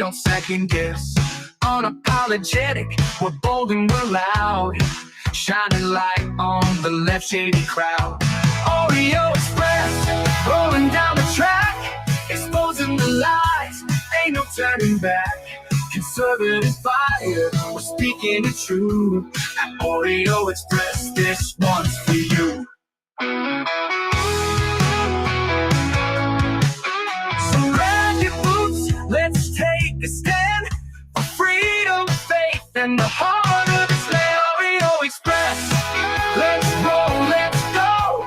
don't second guess. Unapologetic, we're bold and we're loud. Shining light on the left shady crowd. Oreo Express, rolling down the track, exposing the lies, ain't no turning back. Conservative fire, we're speaking the truth. At Oreo Express, this one's for you. So grab your boots, let's take a stand for freedom, faith, and the heart of this land. Oreo Express, let's roll, let's go.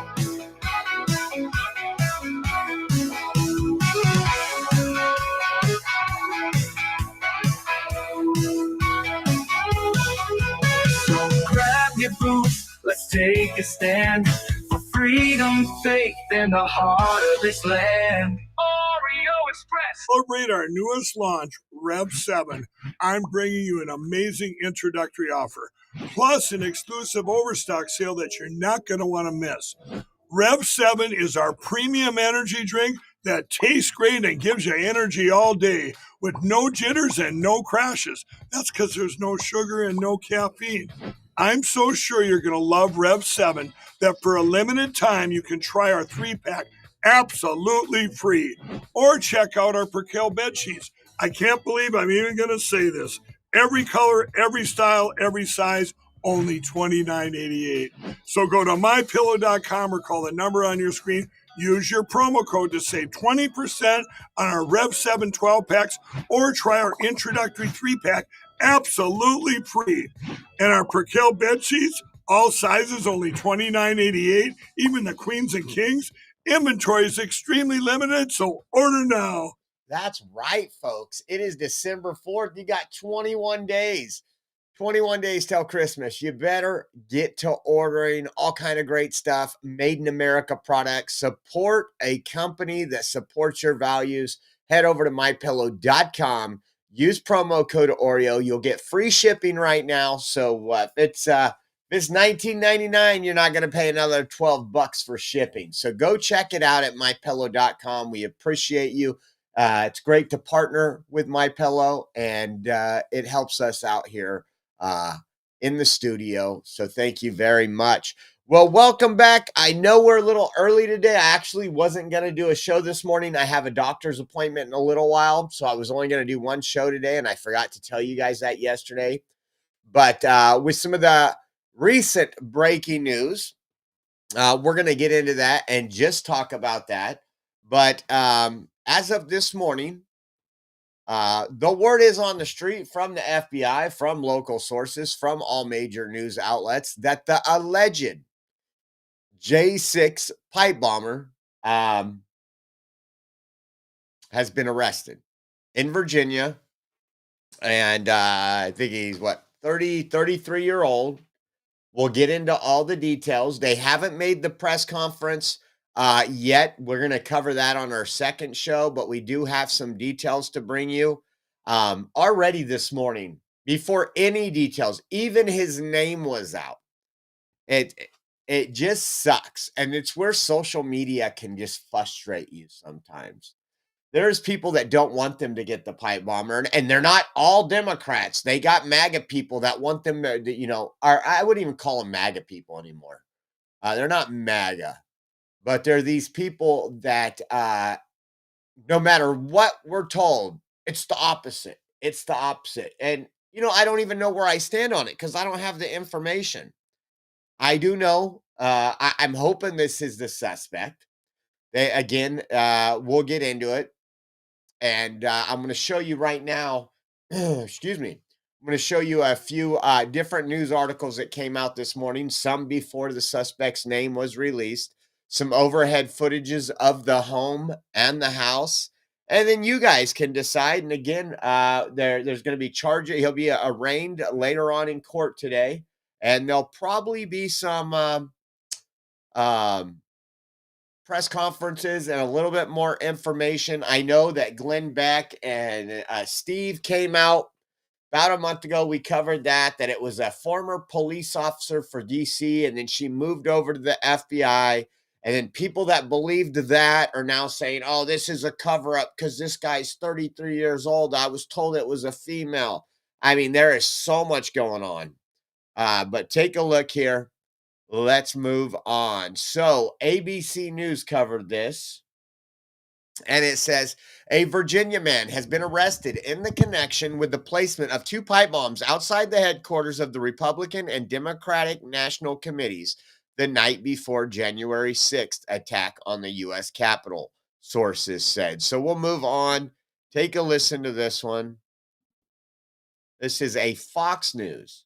So grab your boots, let's take a stand for freedom, faith, and the heart of this land. Oreo Express. Celebrate our newest launch, Rev 7. I'm bringing you an amazing introductory offer, plus an exclusive overstock sale that you're not going to want to miss. Rev 7 is our premium energy drink that tastes great and gives you energy all day with no jitters and no crashes. That's because there's no sugar and no caffeine. I'm so sure you're going to love Rev 7 that for a limited time you can try our 3-pack absolutely free. Or check out our Percale bed sheets. I can't believe I'm even going to say this. Every color, every style, every size, only $29.88. So go to mypillow.com or call the number on your screen. Use your promo code to save 20% on our Rev 7 12-packs or try our introductory 3-pack absolutely free. And our Percale bed sheets, all sizes, only $29.88, even the queens and kings. Inventory is extremely limited, so order now. That's right, folks. It is December 4th. You got 21 days. 21 days till Christmas. You better get to ordering all kind of great stuff, made in America products. Support a company that supports your values. Head over to mypillow.com. Use promo code Oreo. You'll get free shipping right now. So if it's $19.99, you're not going to pay another $12 for shipping. So go check it out at mypillow.com. We appreciate you. It's great to partner with MyPillow, and it helps us out here in the studio. So thank you very much. Well, welcome back. I know we're a little early today. I actually wasn't going to do a show this morning. I have a doctor's appointment in a little while, so I was only going to do one show today, and I forgot to tell you guys that yesterday. But with some of the recent breaking news, we're going to get into that and just talk about that. But as of this morning, the word is on the street from the FBI, from local sources, from all major news outlets, that the alleged J6 pipe bomber has been arrested in Virginia. And I think he's, 33-year-old. We'll get into all the details. They haven't made the press conference yet. We're going to cover that on our second show, but we do have some details to bring you. Already this morning, before any details, even his name was out. It just sucks. And it's where social media can just frustrate you sometimes. There's people that don't want them to get the pipe bomber, and they're not all Democrats. They got MAGA people that want them to, I wouldn't even call them MAGA people anymore. They're not MAGA, but they're these people that no matter what we're told, it's the opposite. It's the opposite. And, I don't even know where I stand on it because I don't have the information. I do know. I'm hoping this is the suspect. We'll get into it. And I'm going to show you right now, excuse me, I'm going to show you a few different news articles that came out this morning, some before the suspect's name was released, some overhead footages of the home and the house, and then you guys can decide. And again, there's going to be charges. He'll be arraigned later on in court today, and there'll probably be some press conferences and a little bit more information. I know that Glenn Beck and Steve came out about a month ago. We covered that it was a former police officer for DC, and then she moved over to the FBI, And then people that believed that are now saying, oh, this is a cover up because this guy's 33 years old. I was told it was a female. I mean, there is so much going on. But take a look here. Let's move on. So ABC News covered this. And it says, a Virginia man has been arrested in the connection with the placement of 2 pipe bombs outside the headquarters of the Republican and Democratic National Committees the night before January 6th attack on the U.S. Capitol, sources said. So we'll move on. Take a listen to this one. This is a Fox News.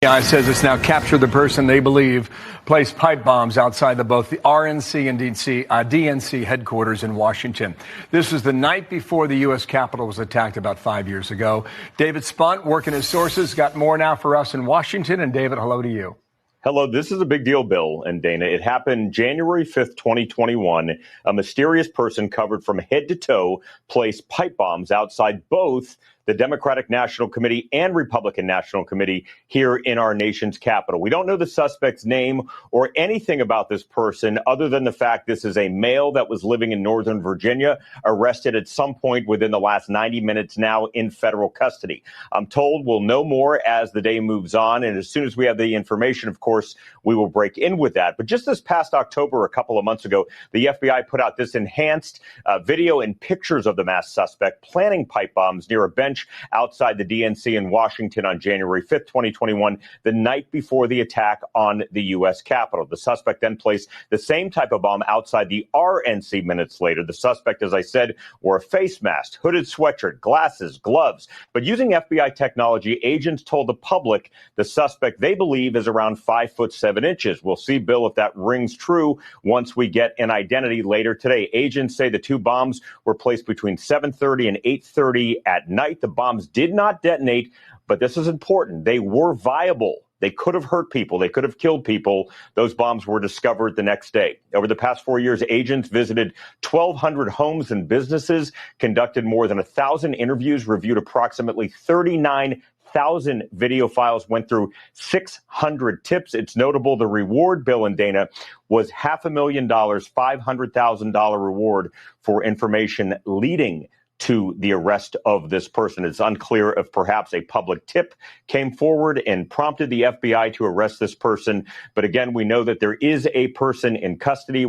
FBI says it's now captured the person they believe placed pipe bombs outside both the RNC and DNC headquarters in Washington. This was the night before the U.S. Capitol was attacked about 5 years ago. David Spunt, working his sources, got more now for us in Washington. And David, hello to you. Hello, this is a big deal, Bill and Dana. It happened January 5th, 2021. A mysterious person covered from head to toe placed pipe bombs outside both the Democratic National Committee and Republican National Committee here in our nation's capital. We don't know the suspect's name or anything about this person other than the fact this is a male that was living in Northern Virginia, arrested at some point within the last 90 minutes now in federal custody. I'm told we'll know more as the day moves on. And as soon as we have the information, of course, we will break in with that. But just this past October, a couple of months ago, the FBI put out this enhanced video and pictures of the masked suspect planting pipe bombs near a bench outside the DNC in Washington on January 5th, 2021, the night before the attack on the U.S. Capitol. The suspect then placed the same type of bomb outside the RNC minutes later. The suspect, as I said, wore a face mask, hooded sweatshirt, glasses, gloves. But using FBI technology, agents told the public the suspect they believe is around 5'7". We'll see, Bill, if that rings true once we get an identity later today. Agents say the 2 bombs were placed between 7:30 and 8:30 at night. The bombs did not detonate, but this is important. They were viable. They could have hurt people. They could have killed people. Those bombs were discovered the next day. Over the past 4 years, agents visited 1,200 homes and businesses, conducted more than 1,000 interviews, reviewed approximately 39,000 video files, went through 600 tips. It's notable the reward, Bill and Dana, was $500,000, $500,000 reward for information leading to the arrest of this person. It's unclear if perhaps a public tip came forward and prompted the FBI to arrest this person. But again, we know that there is a person in custody.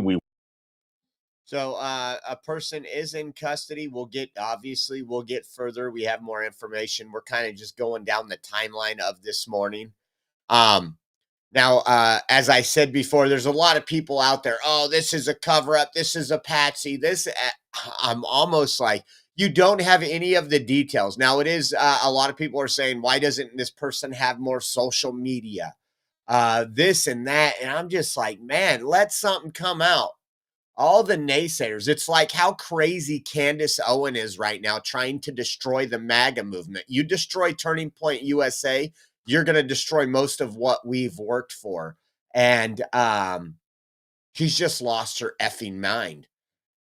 So a person is in custody. We'll get further. We have more information. We're kind of just going down the timeline of this morning. Now, as I said before, there's a lot of people out there. Oh, this is a cover up. This is a patsy. I'm almost like, you don't have any of the details. Now, it is a lot of people are saying, why doesn't this person have more social media? This and that. And I'm just like, man, let something come out. All the naysayers. It's like how crazy Candace Owen is right now trying to destroy the MAGA movement. You destroy Turning Point USA, you're going to destroy most of what we've worked for. And she's just lost her effing mind.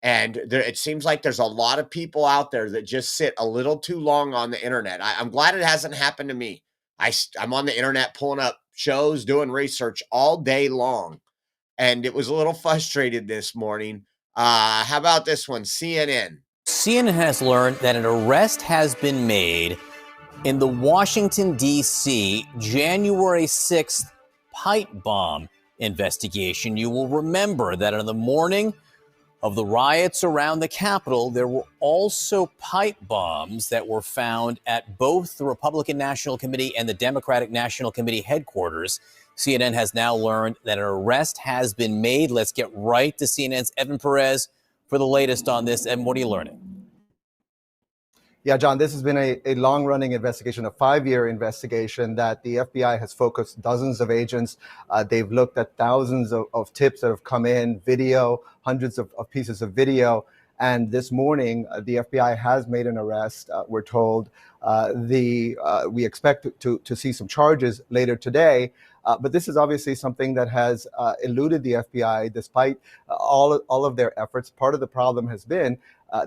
And it seems like there's a lot of people out there that just sit a little too long on the internet. I'm glad it hasn't happened to me. I'm on the internet pulling up shows, doing research all day long. And it was a little frustrated this morning. How about this one? CNN. CNN has learned that an arrest has been made in the Washington, D.C. January 6th pipe bomb investigation. You will remember that on the morning of the riots around the Capitol, there were also pipe bombs that were found at both the Republican National Committee and the Democratic National Committee headquarters. CNN has now learned that an arrest has been made. Let's get right to CNN's Evan Perez for the latest on this. Evan, what are you learning? Yeah, John, this has been a long-running investigation, a 5-year investigation that the FBI has focused dozens of agents. They've looked at thousands of tips that have come in, video, hundreds of pieces of video. And this morning, the FBI has made an arrest. We're told we expect to see some charges later today. But this is obviously something that has eluded the FBI despite all of their efforts. Part of the problem has been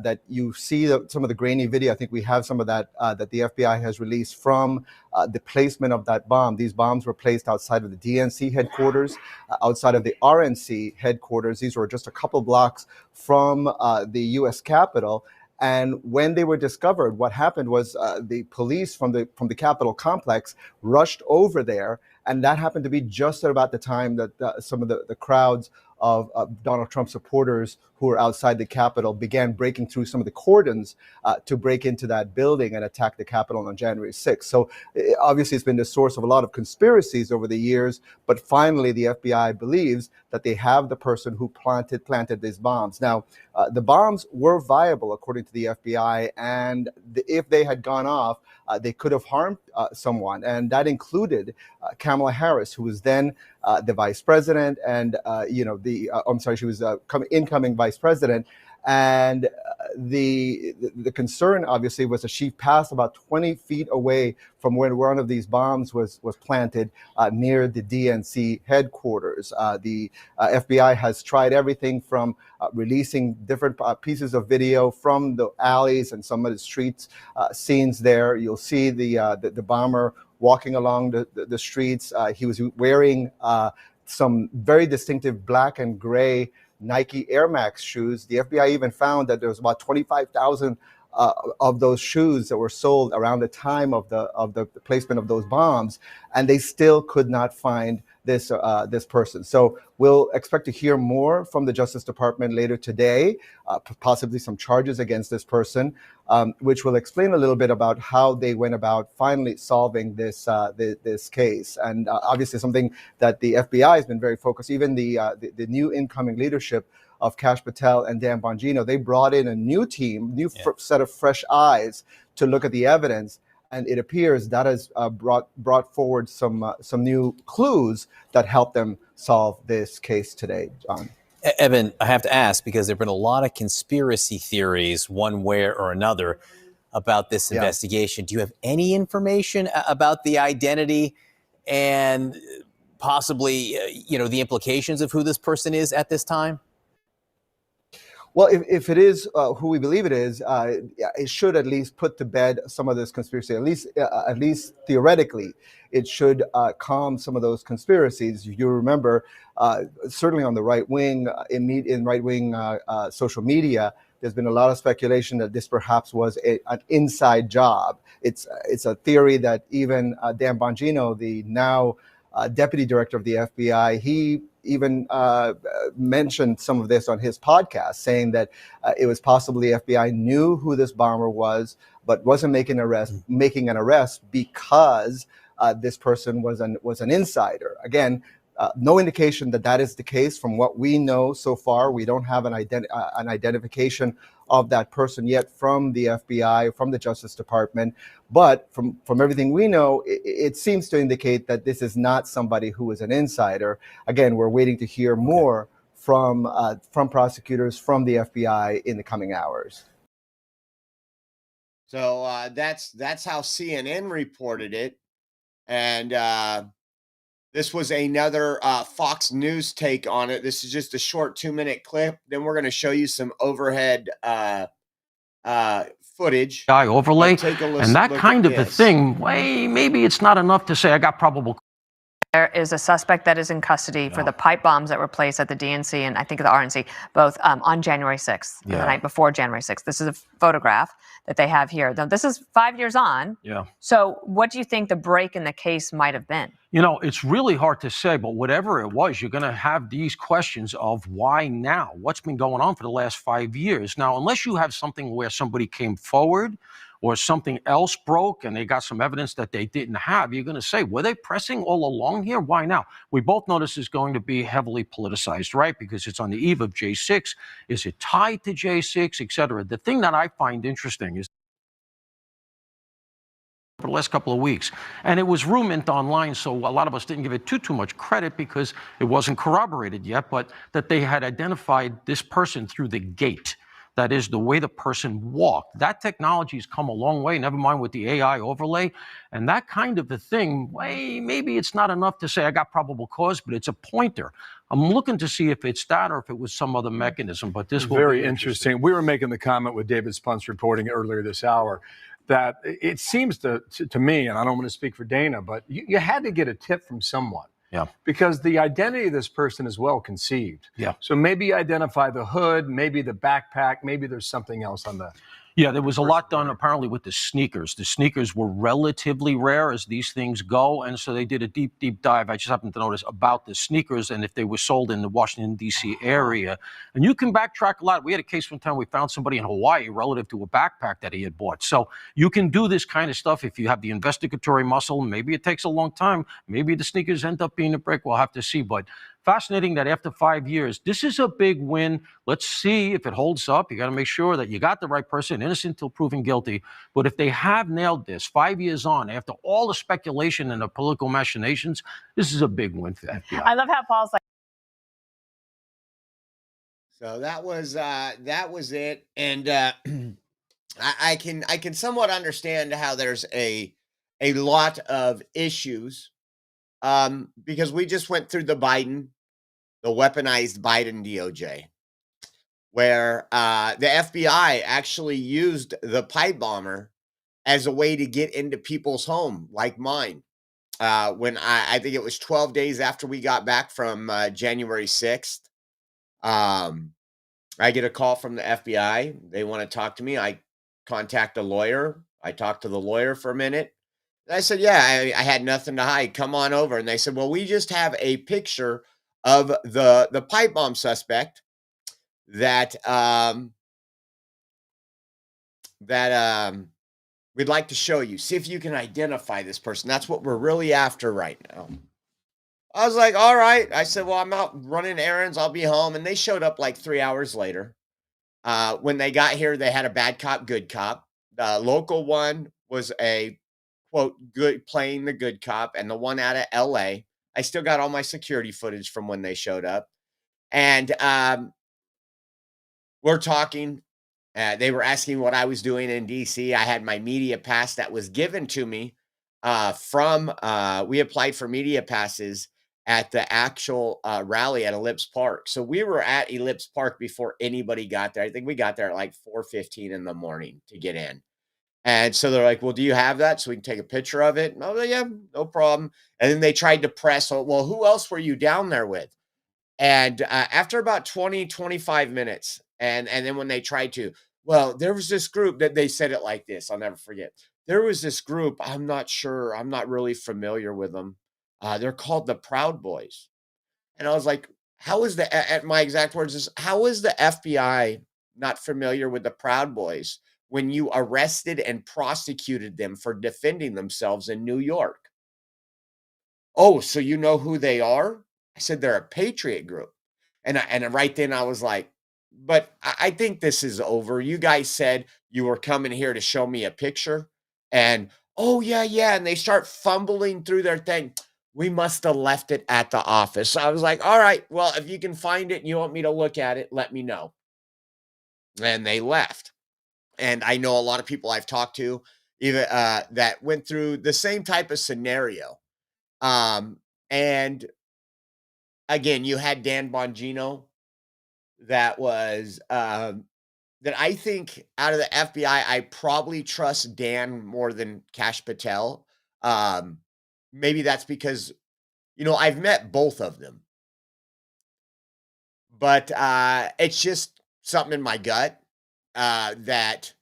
that you see some of the grainy video. I think we have some of that that the FBI has released from the placement of that bomb. These bombs were placed outside of the DNC headquarters, outside of the RNC headquarters. These were just a couple blocks from the U.S. Capitol. And when they were discovered, what happened was the police from the Capitol complex rushed over there, and that happened to be just at about the time that some of the crowds of Donald Trump supporters who were outside the Capitol began breaking through some of the cordons to break into that building and attack the Capitol on January 6th. So obviously it's been the source of a lot of conspiracies over the years, but finally the FBI believes that they have the person who planted these bombs. Now, the bombs were viable according to the FBI, and if they had gone off, they could have harmed someone, and that included Kamala Harris, who was then the vice president, and she was incoming vice president. And the concern obviously was that she passed about 20 feet away from where one of these bombs was planted near the DNC headquarters. The FBI has tried everything from releasing different pieces of video from the alleys and some of the streets scenes there. You'll see the bomber walking along the streets. He was wearing some very distinctive black and gray Nike Air Max shoes. The FBI even found that there was about 25,000 of those shoes that were sold around the time of the placement of those bombs, and they still could not find this person. So we'll expect to hear more from the Justice Department later today, possibly some charges against this person, which will explain a little bit about how they went about finally solving this case. And obviously something that the FBI has been very focused. Even the new incoming leadership of Kash Patel and Dan Bongino, they brought in a new team, set of fresh eyes to look at the evidence. And it appears that has brought forward some new clues that help them solve this case today, John. Evan, I have to ask, because there have been a lot of conspiracy theories one way or another about this investigation. Do you have any information about the identity and possibly, the implications of who this person is at this time? Well, if it is who we believe it is, it should at least put to bed some of this conspiracy. At least theoretically, it should calm some of those conspiracies. You remember, certainly on the right wing, in right wing social media, there's been a lot of speculation that this perhaps was an inside job. It's a theory that even Dan Bongino, the now deputy director of the FBI, he even mentioned some of this on his podcast, saying that it was possible the FBI knew who this bomber was, but wasn't making an arrest because this person was an insider. Again, no indication that is the case from what we know so far. We don't have an identification of that person yet from the FBI, from the Justice Department. But from everything we know, it seems to indicate that this is not somebody who is an insider. Again, we're waiting to hear more from prosecutors, from the FBI in the coming hours. So that's how CNN reported it. And this was another Fox News take on it. This is just a short 2-minute clip. Then we're going to show you some overhead footage. Guy overlay, Take a and that kind of a this. thing. Maybe it's not enough to say I got probable. There is a suspect that is in custody for the pipe bombs that were placed at the DNC and I think the RNC, both on January 6th, the night before January 6th. This is a photograph that they have here. Now, this is 5 years on. Yeah. So what do you think the break in the case might have been? It's really hard to say, but whatever it was, you're going to have these questions of why now? What's been going on for the last 5 years? Now, unless you have something where somebody came forward or something else broke and they got some evidence that they didn't have, you're going to say, were they pressing all along here? Why now? We both know this is going to be heavily politicized, right? Because it's on the eve of J6. Is it tied to J6, et cetera? The thing that I find interesting is for the last couple of weeks, and it was rumored online, so a lot of us didn't give it too much credit because it wasn't corroborated yet, but that they had identified this person through the gate. That is the way the person walked. That technology has come a long way, never mind with the AI overlay. And that kind of a thing, maybe it's not enough to say I got probable cause, but it's a pointer. I'm looking to see if it's that or if it was some other mechanism, but this will Very be interesting. We were making the comment with David Spunce reporting earlier this hour that it seems to me, and I don't want to speak for Dana, but you had to get a tip from someone. Yeah. Because the identity of this person is well conceived. Yeah. So maybe identify the hood, maybe the backpack, maybe there's something else on the. Yeah, there was a lot done apparently with the sneakers. The sneakers were relatively rare as these things go, and so they did a deep dive. I just happened to notice about the sneakers and if they were sold in the Washington, D.C. area. And you can backtrack a lot. We had a case one time we found somebody in Hawaii relative to a backpack that he had bought. So you can do this kind of stuff if you have the investigatory muscle. Maybe it takes a long time. Maybe the sneakers end up being a brick. We'll have to see. But fascinating that after 5 years, this is a big win. Let's see if it holds up. You got to make sure that you got the right person, innocent until proven guilty. But if they have nailed this 5 years on, after all the speculation and the political machinations, this is a big win for the FBI. I love how Paul's like. So that was it, and I can somewhat understand how there's a lot of issues, because we just went through the weaponized Biden DOJ, where the FBI actually used the pipe bomber as a way to get into people's home, like mine. When I think it was 12 days after we got back from January 6th, I get a call from the FBI. They want to talk to me. I contact a lawyer. I talked to the lawyer for a minute. And I said, yeah, I had nothing to hide. Come on over. And they said, well, we just have a picture of the pipe bomb suspect that we'd like to show you. See if you can identify this person. That's what we're really after right now. I was like, all right. I said, well, I'm out running errands. I'll be home. And they showed up like 3 hours later. When they got here, they had a bad cop, good cop. The local one was a, quote, playing the good cop. And the one out of L.A., I still got all my security footage from when they showed up. And we're talking. They were asking what I was doing in D.C. I had my media pass that was given to me we applied for media passes at the actual rally at Ellipse Park. So we were at Ellipse Park before anybody got there. I think we got there at like 4:15 in the morning to get in. And so they're like, well, do you have that so we can take a picture of it? And I was like, yeah, no problem. And then they tried to press, well, who else were you down there with? And after about 20, 25 minutes, and then when they tried to, well, there was this group that they said it like this. I'll never forget. There was this group. I'm not sure. I'm not really familiar with them. They're called the Proud Boys. And I was like, how is at my exact words is, how is the FBI not familiar with the Proud Boys when you arrested and prosecuted them for defending themselves in New York? Oh, so you know who they are? I said, they're a patriot group. And right then I was like, but I think this is over. You guys said you were coming here to show me a picture. And, oh, yeah. And they start fumbling through their thing. We must have left it at the office. So I was like, all right, well, if you can find it and you want me to look at it, let me know. And they left. And I know a lot of people I've talked to even that went through the same type of scenario. And again, you had Dan Bongino that was that I think out of the FBI, I probably trust Dan more than Kash Patel. Maybe that's because, I've met both of them. But it's just something in my gut that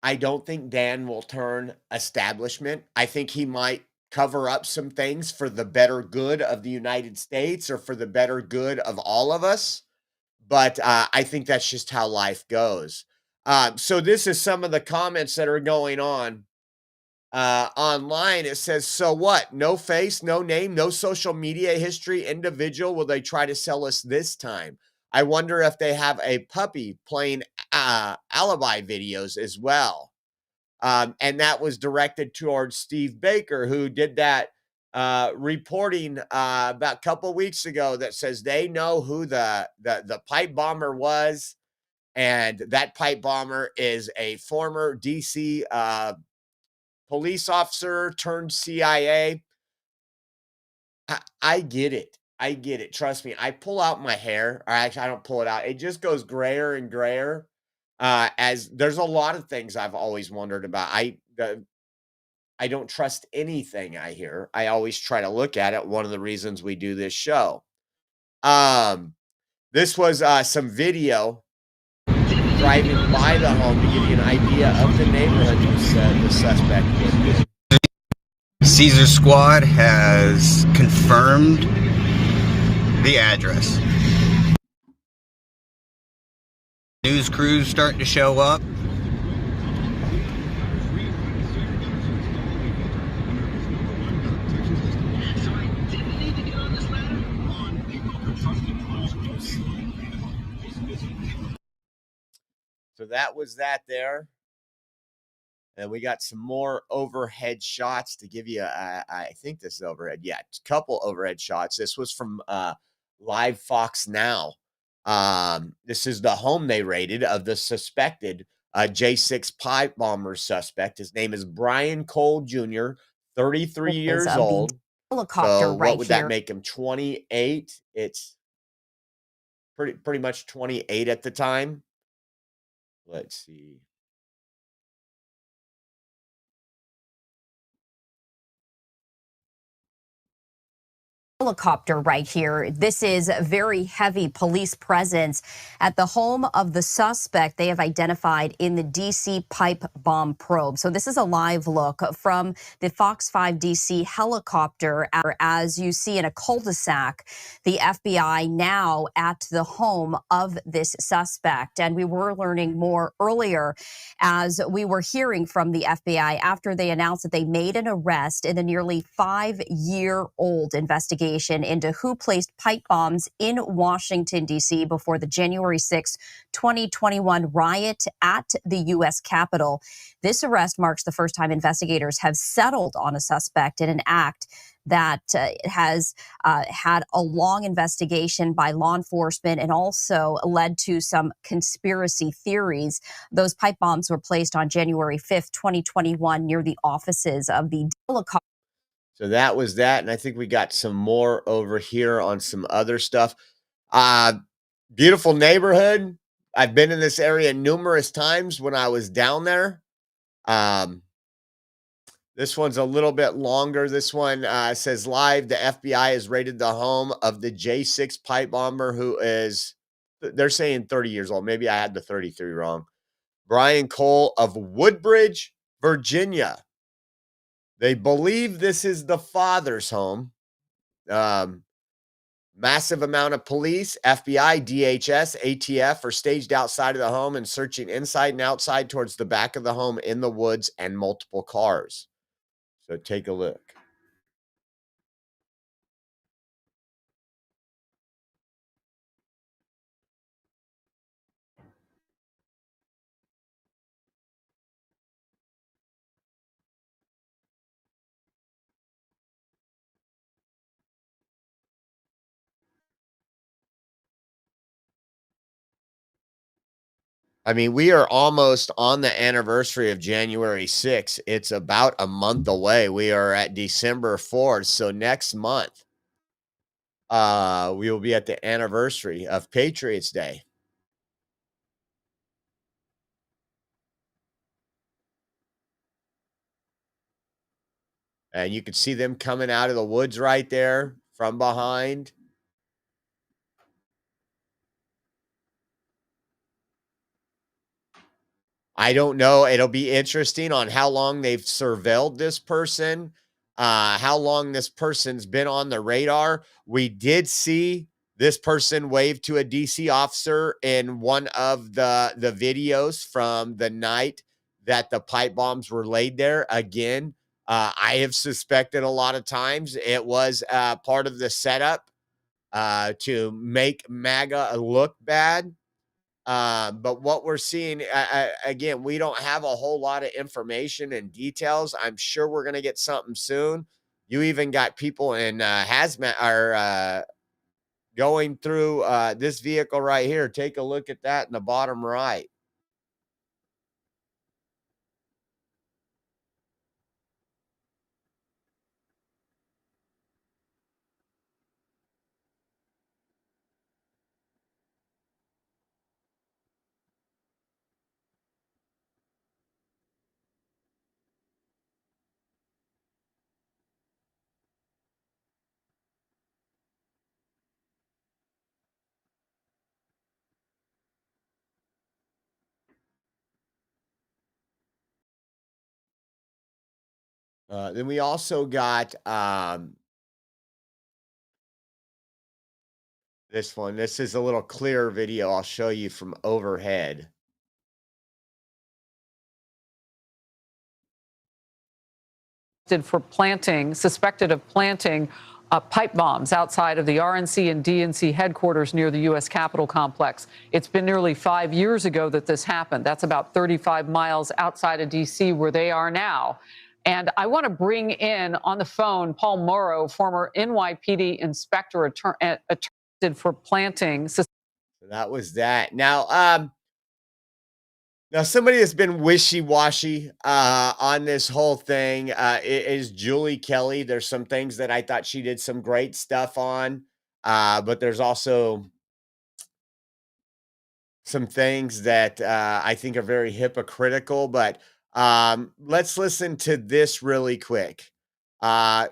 I don't think Dan will turn establishment. I think he might cover up some things for the better good of the United States or for the better good of all of us. But I think that's just how life goes. So this is some of the comments that are going on online. It says, so what? No face, no name, no social media history individual. Will they try to sell us this time? I wonder if they have a puppy playing alibi videos as well. And that was directed towards Steve Baker, who did that reporting about a couple weeks ago that says they know who the pipe bomber was. And that pipe bomber is a former DC police officer turned CIA. I get it. I get it. Trust me. I pull out my hair. Or actually, I don't pull it out. It just goes grayer and grayer. As there's a lot of things I've always wondered about. I don't trust anything I hear. I always try to look at it. One of the reasons we do this show. This was some video driving by the home to give you an idea of the neighborhood the suspect lived in. Caesar Squad has confirmed the address. News crews starting to show up. So that was that there. And we got some more overhead shots to give you. I think this is overhead. Yeah, a couple overhead shots. This was from Live Fox Now. This is the home they raided of the suspected J6 pipe bomber suspect. His name is Brian Cole Jr., 33 years old. Helicopter so right what would here. that make him? 28? It's pretty much 28 at the time. Let's see. Helicopter right here. This is very heavy police presence at the home of the suspect they have identified in the DC pipe bomb probe. So this is a live look from the Fox 5 DC helicopter. As you see in a cul-de-sac, the FBI now at the home of this suspect. And we were learning more earlier as we were hearing from the FBI after they announced that they made an arrest in the nearly 5-year-old investigation into who placed pipe bombs in Washington, D.C. before the January 6, 2021 riot at the U.S. Capitol. This arrest marks the first time investigators have settled on a suspect in an act that has had a long investigation by law enforcement and also led to some conspiracy theories. Those pipe bombs were placed on January 5th, 2021 near the offices of the helicopter. So that was that. And I think we got some more over here on some other stuff. Beautiful neighborhood. I've been in this area numerous times when I was down there. This one's a little bit longer. This one says live, the FBI has raided the home of the J6 pipe bomber who is, they're saying 30 years old. Maybe I had the 33 wrong. Brian Cole of Woodbridge, Virginia. They believe this is the father's home. Massive amount of police, FBI, DHS, ATF are staged outside of the home and searching inside and outside towards the back of the home in the woods and multiple cars. So take a look. I mean, we are almost on the anniversary of January 6th. It's about a month away. We are at December 4th. So next month, we will be at the anniversary of Patriots Day. And you can see them coming out of the woods right there from behind. I don't know. It'll be interesting on how long they've surveilled this person, how long this person's been on the radar. We did see this person wave to a DC officer in one of the videos from the night that the pipe bombs were laid there. Again, I have suspected a lot of times it was part of the setup to make MAGA look bad. But what we're seeing, again, we don't have a whole lot of information and details. I'm sure we're going to get something soon. You even got people in hazmat or going through this vehicle right here. Take a look at that in the bottom right. Then we also got this one. This is a little clearer video. I'll show you from overhead. Suspected of planting pipe bombs outside of the RNC and DNC headquarters near the U.S. Capitol complex. It's been nearly 5 years ago that this happened. That's about 35 miles outside of D.C. where they are now. And I want to bring in on the phone Paul Morrow, former NYPD inspector arrested for planting. So that was that. Now, somebody that's been wishy-washy on this whole thing is Julie Kelly. There's some things that I thought she did some great stuff on, but there's also some things that I think are very hypocritical. But let's listen to this really quick.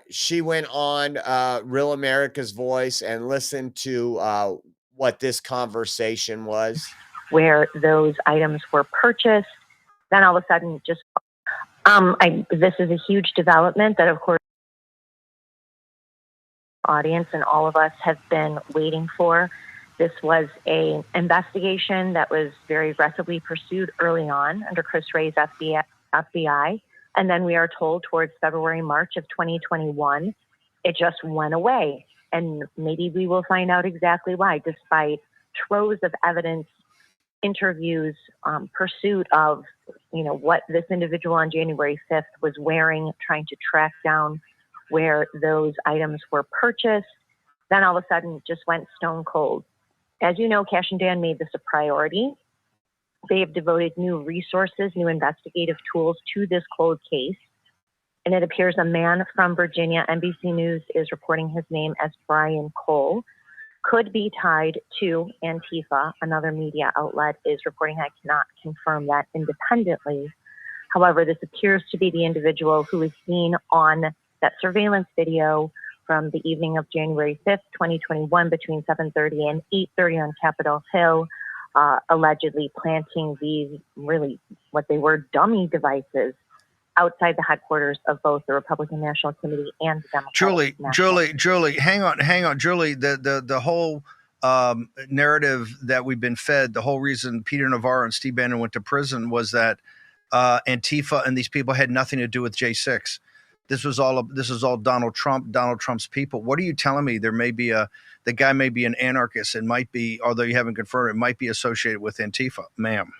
She went on Real America's Voice and listened to what this conversation was. Where those items were purchased, then all of a sudden just, this is a huge development that, of course, audience and all of us have been waiting for. This was an investigation that was very aggressively pursued early on under Chris Wray's FBI. And then we are told towards February, March of 2021, it just went away. And maybe we will find out exactly why, despite troves of evidence, interviews, pursuit of, what this individual on January 5th was wearing, trying to track down where those items were purchased. Then all of a sudden just went stone cold. As you know, Cash and Dan made this a priority. They have devoted new resources, new investigative tools to this cold case. And it appears a man from Virginia, NBC News is reporting his name as Brian Cole, could be tied to Antifa. Another media outlet is reporting, I cannot confirm that independently. However, this appears to be the individual who is seen on that surveillance video from the evening of January 5th, 2021, between 7:30 and 8:30 on Capitol Hill, allegedly planting these really what they were dummy devices outside the headquarters of both the Republican National Committee and the Democratic Julie, hang on, Julie. The whole narrative that we've been fed, the whole reason Peter Navarro and Steve Bannon went to prison was that Antifa and these people had nothing to do with J6. This is all Donald Trump, Donald Trump's people. What are you telling me? The guy may be an anarchist and might be, although you haven't confirmed it, might be associated with Antifa, ma'am.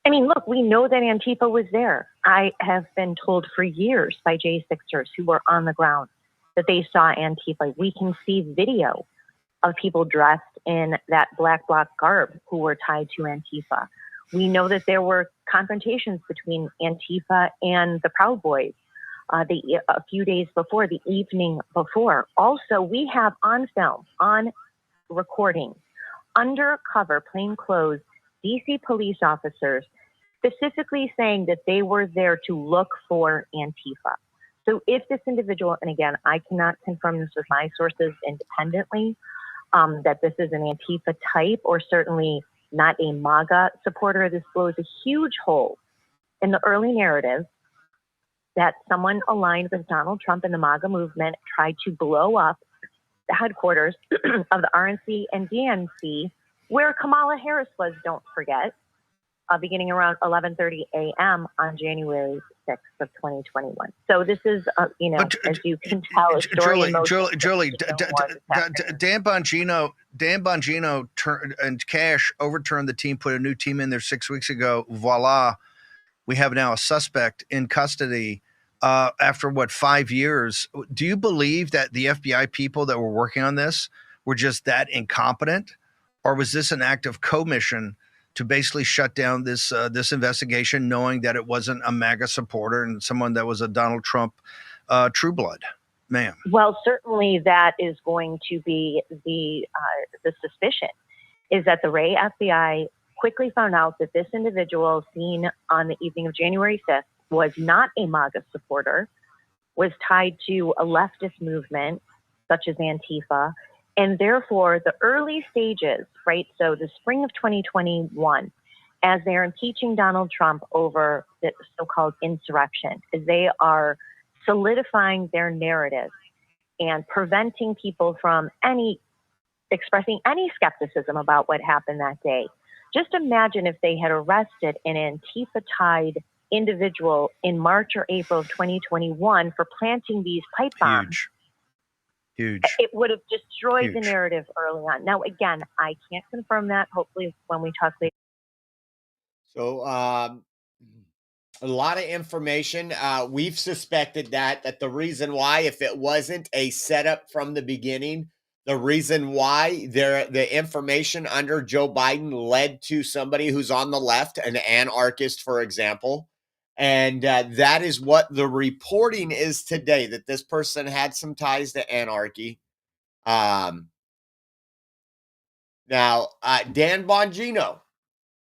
I mean, look, we know that Antifa was there. I have been told for years by J6ers who were on the ground that they saw Antifa. We can see video of people dressed in that black bloc garb who were tied to Antifa. We know that there were confrontations between Antifa and the Proud Boys a few days before, the evening before. Also, we have on film, on recording, undercover, plainclothes DC police officers specifically saying that they were there to look for Antifa. So if this individual, and again, I cannot confirm this with my sources independently, that this is an Antifa type or certainly not a MAGA supporter, this blows a huge hole in the early narrative that someone aligned with Donald Trump and the MAGA movement tried to blow up the headquarters of the RNC and DNC, where Kamala Harris was, don't forget, beginning around 11:30 a.m. on January 6th of 2021. So this is, as you can tell, a story. Julie, Dan Bongino and Cash overturned the team, put a new team in there 6 weeks ago. Voila, we have now a suspect in custody after 5 years. Do you believe that the FBI people that were working on this were just that incompetent, or was this an act of commission to basically shut down this investigation, knowing that it wasn't a MAGA supporter and someone that was a Donald Trump true blood? Ma'am. Well, certainly that is going to be the suspicion, is that the Wray FBI quickly found out that this individual seen on the evening of January 5th was not a MAGA supporter, was tied to a leftist movement such as Antifa, and therefore the early stages, right? So the spring of 2021, as they're impeaching Donald Trump over the so-called insurrection, as they are solidifying their narrative and preventing people from expressing any skepticism about what happened that day. Just imagine if they had arrested an Antifa-tied individual in March or April of 2021 for planting these pipe bombs. Huge. It would have destroyed the narrative early on. Now, again, I can't confirm that. Hopefully when we talk later. So a lot of information. We've suspected that the reason why, if it wasn't a setup from the beginning, the reason why the information under Joe Biden led to somebody who's on the left, an anarchist, for example. And that is what the reporting is today, that this person had some ties to anarchy. Now, Dan Bongino,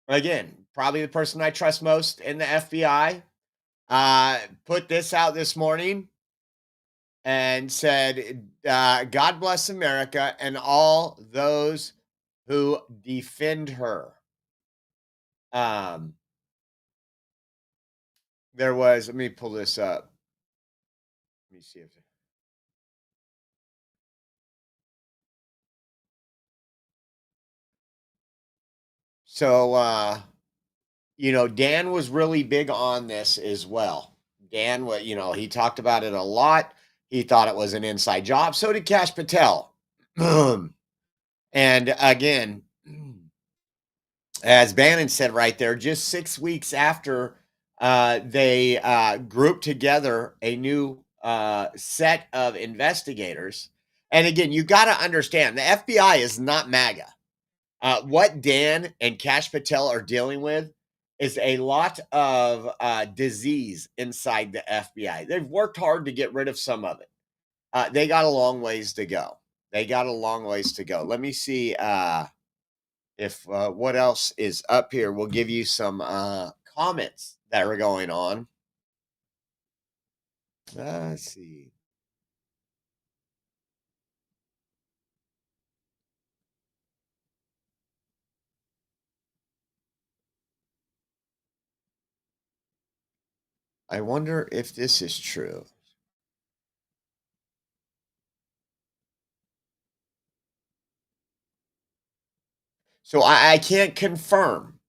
again, probably the person I trust most in the FBI, put this out this morning and said, God bless America and all those who defend her. There was, let me pull this up. Let me see if so Dan was really big on this as well. Dan, he talked about it a lot. He thought it was an inside job. So did Kash Patel. And again, as Bannon said right there, just 6 weeks after they grouped together a new set of investigators. And again, you got to understand, the FBI is not MAGA. What Dan and Kash Patel are dealing with is a lot of disease inside the FBI. They've worked hard to get rid of some of it. They got a long ways to go. Let me see if what else is up here. We'll give you some comments that are going on. Let's see. I wonder if this is true. So I can't confirm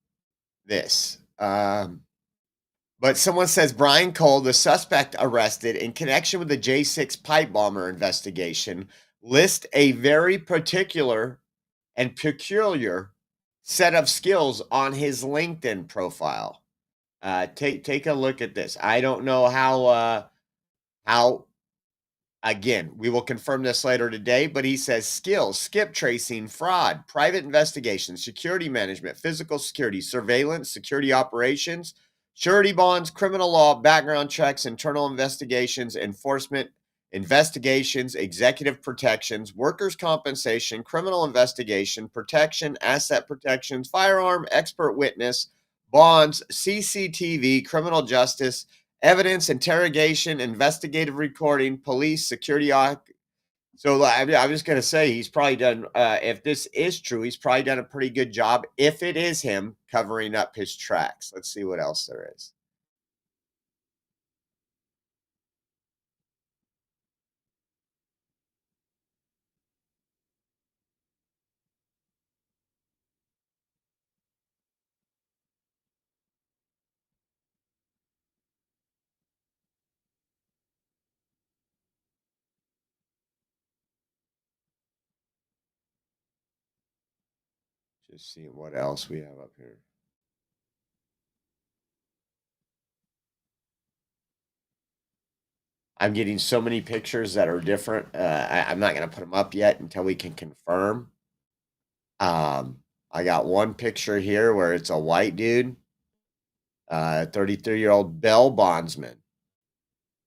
this. But someone says Brian Cole, the suspect arrested in connection with the J6 pipe bomber investigation, lists a very particular and peculiar set of skills on his LinkedIn profile. Take a look at this. I don't know how. Again, we will confirm this later today, but he says skills: skip tracing, fraud, private investigations, security management, physical security, surveillance, security operations, surety bonds, criminal law, background checks, internal investigations, enforcement investigations, executive protections, workers' compensation, criminal investigation, protection, asset protections, firearm, expert witness, bonds, CCTV, criminal justice, evidence, interrogation, investigative recording, police, security. So I'm just going to say he's probably done, if this is true, he's probably done a pretty good job, if it is him, covering up his tracks. Let's see what else there is. Just seeing what else we have up here. I'm getting so many pictures that are different. I'm not going to put them up yet until we can confirm. I got one picture here where it's a white dude, 33-year-old bail bondsman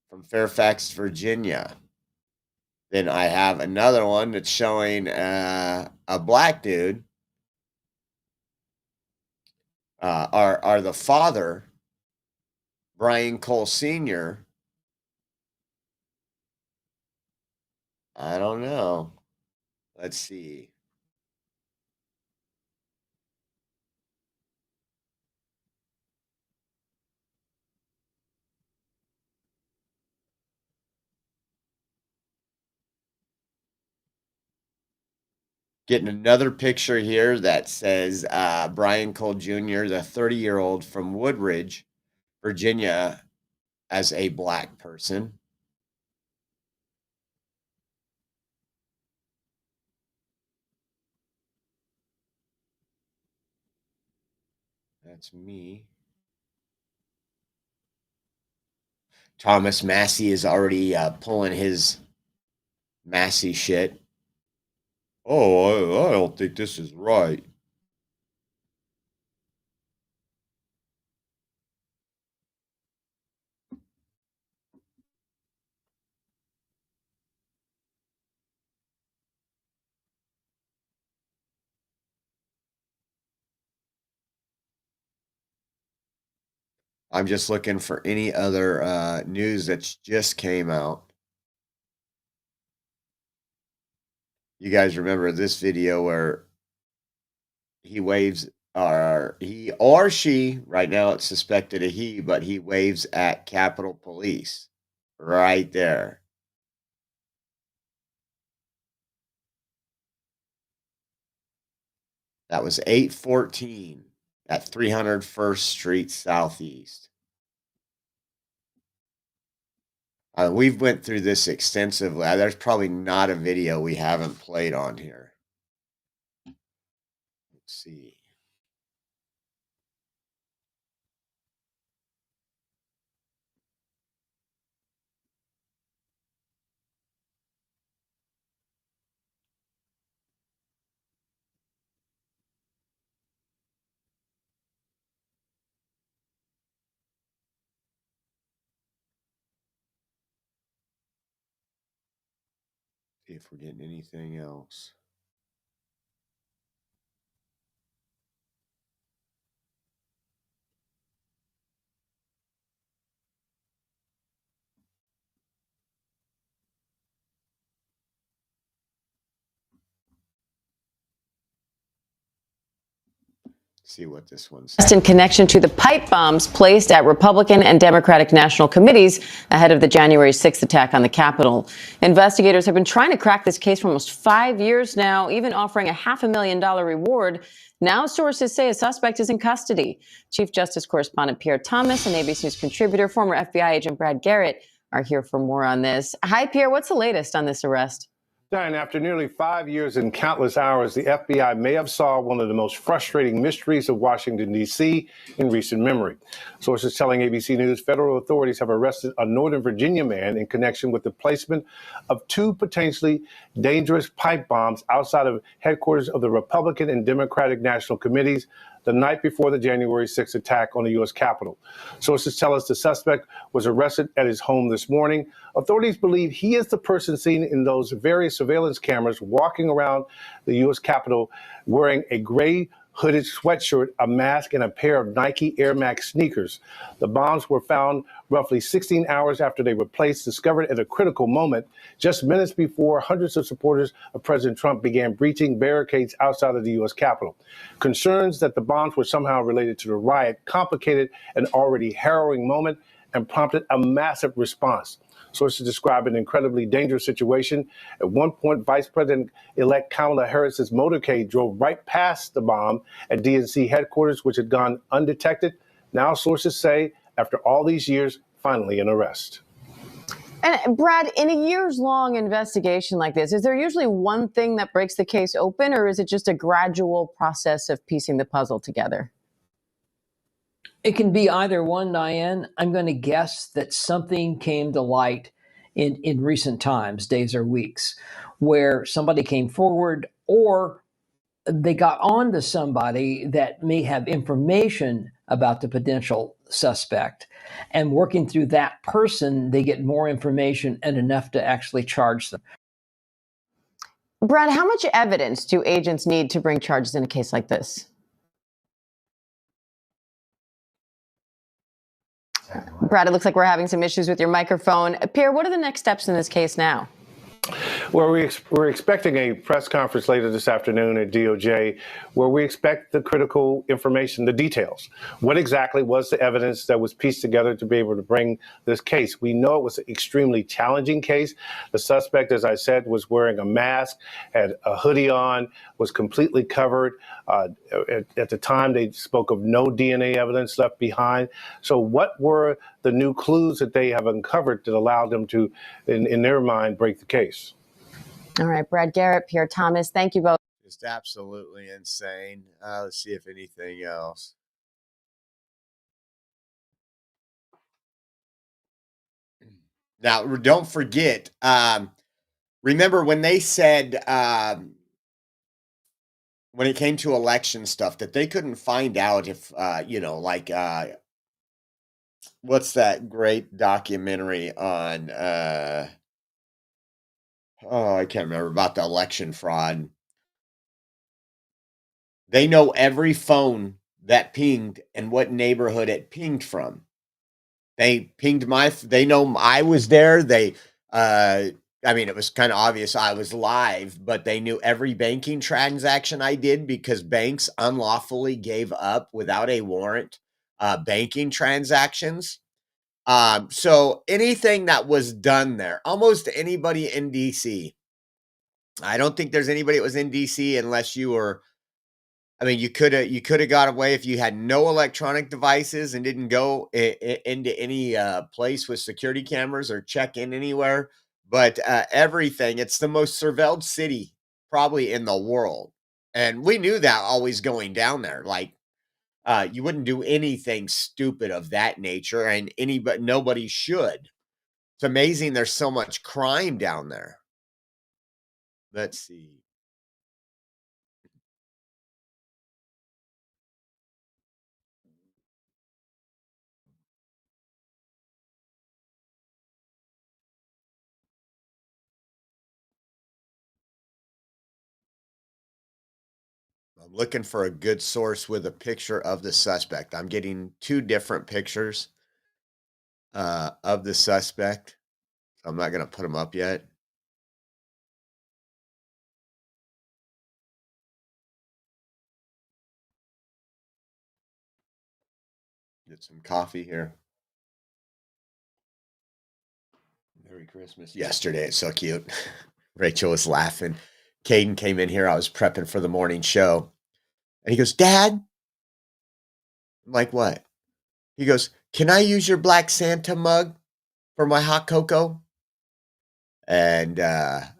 from Fairfax, Virginia. Then I have another one that's showing a black dude, are the father, Brian Cole Sr. I don't know. Let's see. Getting another picture here that says Brian Cole Jr., the 30-year-old from Woodridge, Virginia, as a black person. That's me. Thomas Massey is already pulling his Massey shit. Oh, I don't think this is right. I'm just looking for any other news that's just came out. You guys remember this video where he waves, or he or she, right now it's suspected a he, but he waves at Capitol Police right there. That was 8:14 at 301st Street Southeast. We've went through this extensively. There's probably not a video we haven't played on here. Let's see. See if we're getting anything else. See what this one says. In connection to the pipe bombs placed at Republican and Democratic national committees ahead of the January 6th attack on the Capitol. Investigators have been trying to crack this case for almost 5 years now, even offering a $500,000 reward. Now sources say a suspect is in custody. Chief Justice correspondent Pierre Thomas and ABC News contributor, former FBI agent Brad Garrett, are here for more on this. Hi, Pierre. What's the latest on this arrest? Diane, after nearly 5 years and countless hours, the FBI may have solved one of the most frustrating mysteries of Washington, D.C. in recent memory. Sources telling ABC News federal authorities have arrested a Northern Virginia man in connection with the placement of 2 potentially dangerous pipe bombs outside of headquarters of the Republican and Democratic National Committees the night before the January 6th attack on the U.S. Capitol. Sources tell us the suspect was arrested at his home this morning. Authorities believe he is the person seen in those various surveillance cameras walking around the U.S. Capitol wearing a gray hooded sweatshirt, a mask, and a pair of Nike Air Max sneakers. The bombs were found roughly 16 hours after they were placed, discovered at a critical moment, just minutes before hundreds of supporters of President Trump began breaching barricades outside of the U.S. Capitol. Concerns that the bombs were somehow related to the riot complicated an already harrowing moment and prompted a massive response. Sources describe an incredibly dangerous situation. At one point, Vice President-elect Kamala Harris's motorcade drove right past the bomb at DNC headquarters, which had gone undetected. Now sources say, after all these years, finally an arrest. And Brad, in a years-long investigation like this, is there usually one thing that breaks the case open, or is it just a gradual process of piecing the puzzle together? It can be either one, Diane. I'm going to guess that something came to light in recent times, days or weeks, where somebody came forward or they got on to somebody that may have information about the potential suspect. And working through that person, they get more information and enough to actually charge them. Brad, how much evidence do agents need to bring charges in a case like this? Brad, it looks like we're having some issues with your microphone. Pierre, what are the next steps in this case now? Well, we're expecting a press conference later this afternoon at DOJ where we expect the critical information, the details. What exactly was the evidence that was pieced together to be able to bring this case? We know it was an extremely challenging case. The suspect, as I said, was wearing a mask, had a hoodie on, was completely covered. At the time, they spoke of no DNA evidence left behind. So what were the new clues that they have uncovered that allowed them to, in their mind, break the case? All right, Brad Garrett, Pierre Thomas, thank you both. Just absolutely insane. Let's see if anything else. Now, don't forget, remember when they said, when it came to election stuff, that they couldn't find out if, what's that great documentary on, I can't remember, about the election fraud. They know every phone that pinged and what neighborhood it pinged from. They pinged they know I was there. It was kind of obvious I was live, but they knew every banking transaction I did because banks unlawfully gave up without a warrant, banking transactions. So anything that was done there, almost anybody in DC, I don't think there's anybody that was in DC unless you were, you could have got away if you had no electronic devices and didn't go into any place with security cameras or check in anywhere. But everything, it's the most surveilled city probably in the world. And we knew that always going down there. Like, you wouldn't do anything stupid of that nature, and nobody should. It's amazing there's so much crime down there. Let's see. I'm looking for a good source with a picture of the suspect. I'm getting two different pictures of the suspect. I'm not going to put them up yet. Get some coffee here. Merry Christmas. Yesterday, it's so cute. Rachel was laughing. Caden came in here. I was prepping for the morning show. And he goes, Dad? I'm like, what? He goes, can I use your Black Santa mug for my hot cocoa? And I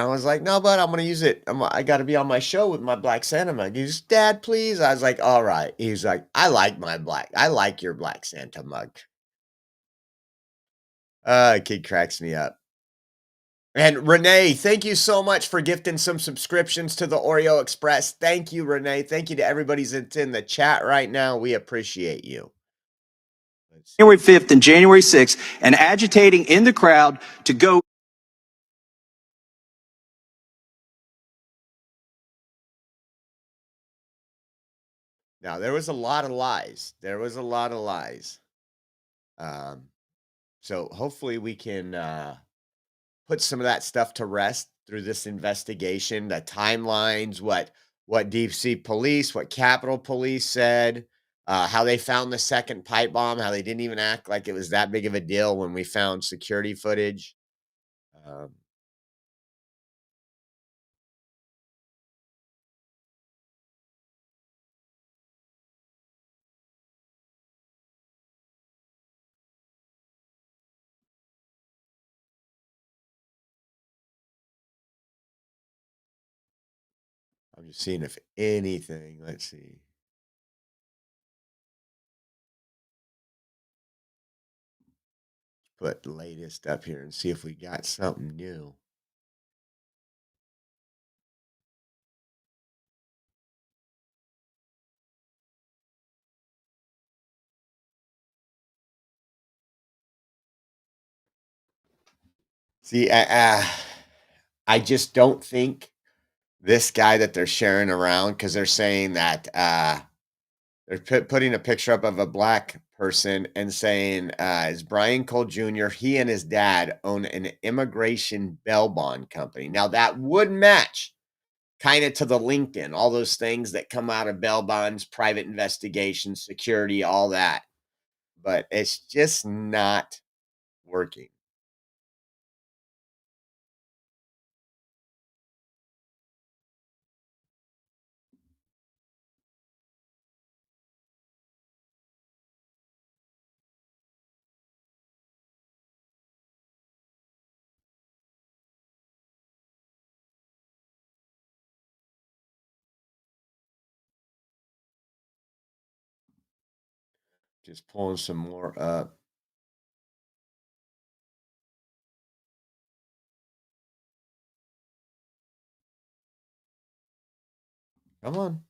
was like, no, but I'm going to use it. I got to be on my show with my Black Santa mug. He's, Dad, please. I was like, all right. He's like, I like your Black Santa mug. Kid cracks me up. And Renee, thank you so much for gifting some subscriptions to the Oreo Express. Thank you, Renee. Thank you to everybody that's in the chat right now. We appreciate you. January 5th and January 6th, and agitating in the crowd to go. Now, there was a lot of lies. So hopefully we can put some of that stuff to rest through this investigation, the timelines, what DC police, what Capitol Police said, how they found the second pipe bomb, how they didn't even act like it was that big of a deal when we found security footage. I'm just seeing if anything, let's see. put the latest up here and see if we got something new. See, I just don't think this guy that they're sharing around, because they're saying that they're putting a picture up of a black person and saying is Brian Cole Jr. He and his dad own an immigration bail bond company. Now that would match kind of to the LinkedIn, all those things that come out of bail bonds, private investigations, security, all that. But it's just not working. Just pulling some more up. Come on.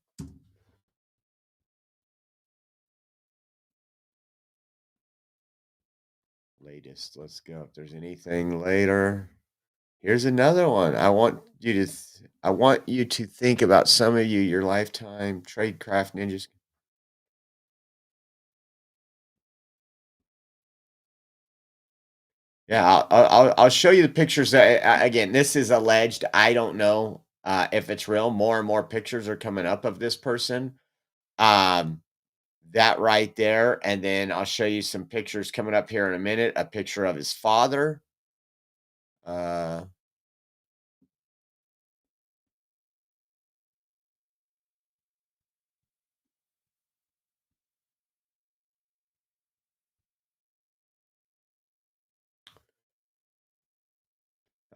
Latest. Let's go. If there's anything later. Here's another one. I want you to think about some of you, your lifetime tradecraft ninjas. Yeah, I'll show you the pictures. Again, this is alleged. I don't know if it's real. More and more pictures are coming up of this person. That right there, and then I'll show you some pictures coming up here in a minute. A picture of his father.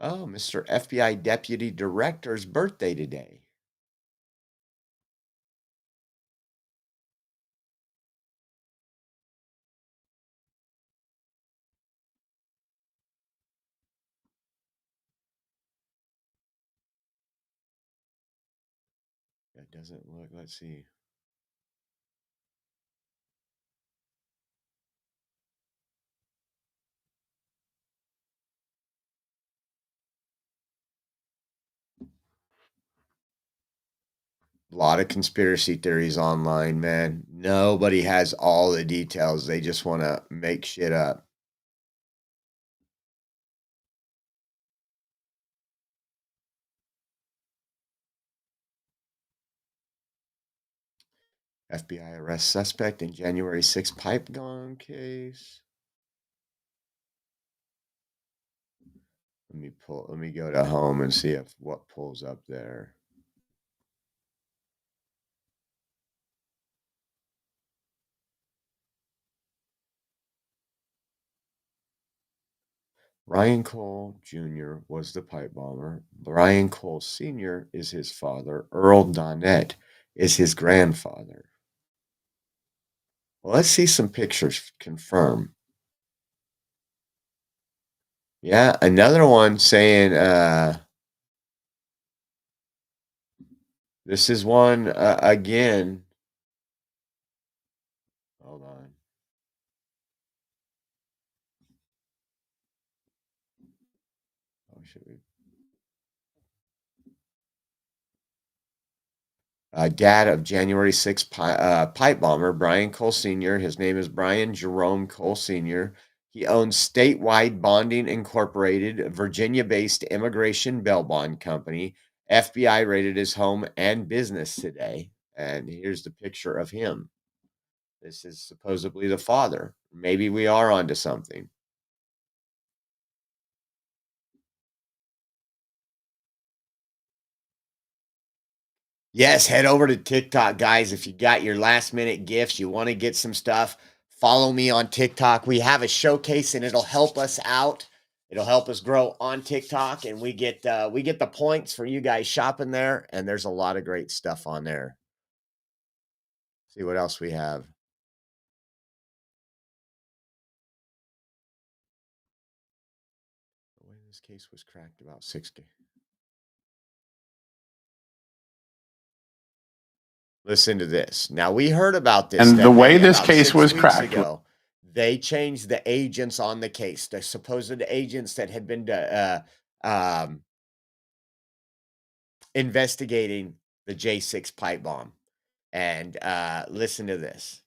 Oh, Mr. FBI Deputy Director's birthday today. That doesn't look, let's see. A lot of conspiracy theories online, man. Nobody has all the details. They just want to make shit up. FBI arrests suspect in January 6 pipe bomb case. Let me go to home and see if what pulls up there. Brian Cole Jr. was the pipe bomber. Brian Cole Sr. is his father. Earl Donnet is his grandfather. Well, let's see some pictures confirm. Yeah, another one saying this is one again. Hold on. Oh, should we? Dad of January 6 pipe bomber, Brian Cole Sr. His name is Brian Jerome Cole Sr. He owns Statewide Bonding Incorporated, a Virginia-based immigration bail bond company. FBI raided his home and business today. And here's the picture of him. This is supposedly the father. Maybe we are onto something. Yes, head over to TikTok, guys. If you got your last minute gifts, you want to get some stuff, follow me on TikTok. We have a showcase and it'll help us out. It'll help us grow on TikTok, and we get the points for you guys shopping there, and there's a lot of great stuff on there. See what else we have. case was cracked about 6 days. Listen to this. Now, we heard about this. And the way Stephanie, this about case 6 was weeks cracked. ago. They changed the agents on the case, the supposed agents that had been investigating the J6 pipe bomb. And listen to this.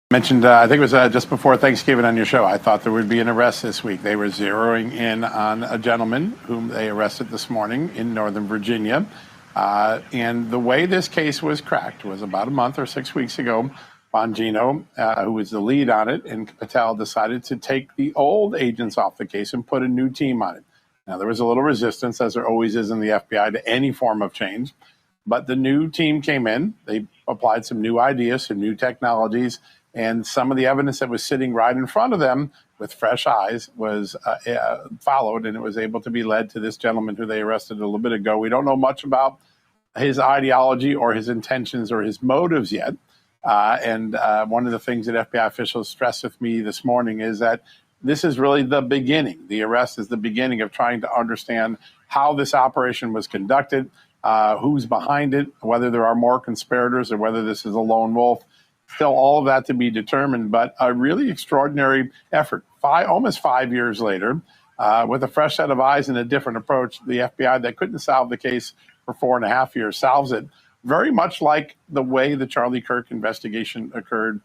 Mentioned, I think it was just before Thanksgiving on your show, I thought there would be an arrest this week. They were zeroing in on a gentleman whom they arrested this morning in Northern Virginia. And the way this case was cracked was about a month or 6 weeks ago. Bongino, who was the lead on it, and Patel decided to take the old agents off the case and put a new team on it. Now, there was a little resistance, as there always is in the FBI, to any form of change. But the new team came in. They applied some new ideas, some new technologies, and some of the evidence that was sitting right in front of them with fresh eyes was followed, and it was able to be led to this gentleman who they arrested a little bit ago. We don't know much about his ideology or his intentions or his motives yet. And one of the things that FBI officials stressed with me this morning is that this is really the beginning. The arrest is the beginning of trying to understand how this operation was conducted, who's behind it, whether there are more conspirators or whether this is a lone wolf. Still all of that to be determined, but a really extraordinary effort. Almost 5 years later, with a fresh set of eyes and a different approach, the FBI that couldn't solve the case for 4.5 years solves it. Very much like the way the Charlie Kirk investigation occurred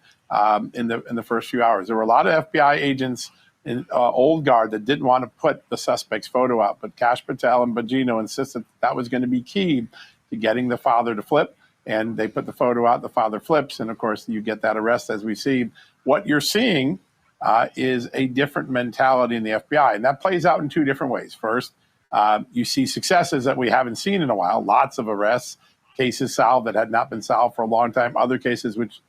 in the first few hours. There were a lot of FBI agents in old guard that didn't want to put the suspect's photo out, but Kash Patel and Bongino insisted that was going to be key to getting the father to flip. And they put the photo out, the father flips, and of course you get that arrest as we see. What you're seeing is a different mentality in the FBI, and that plays out in two different ways. First, you see successes that we haven't seen in a while, lots of arrests, cases solved that had not been solved for a long time, other cases which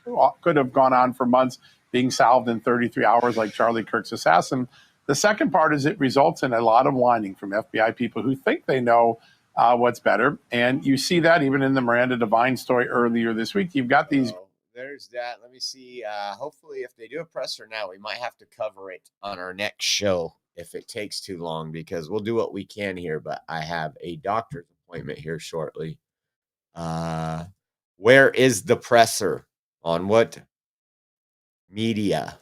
could have gone on for months being solved in 33 hours like Charlie Kirk's assassin. The second part is it results in a lot of whining from FBI people who think they know what's better. And you see that even in the Miranda Devine story earlier this week. You've got these. There's that. Let me see. Hopefully, if they do a presser now, we might have to cover it on our next show if it takes too long, because we'll do what we can here. But I have a doctor's appointment here shortly. Where is the presser? On what media?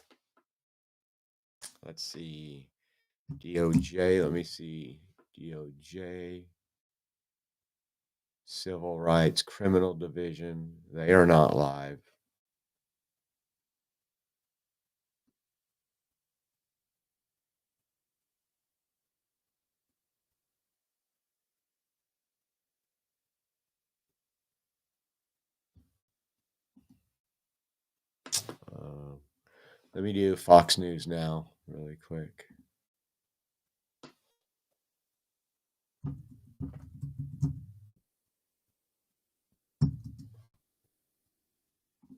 Let's see. DOJ. Let me see. DOJ. Civil Rights, Criminal Division. They are not live. Let me do Fox News now, really quick.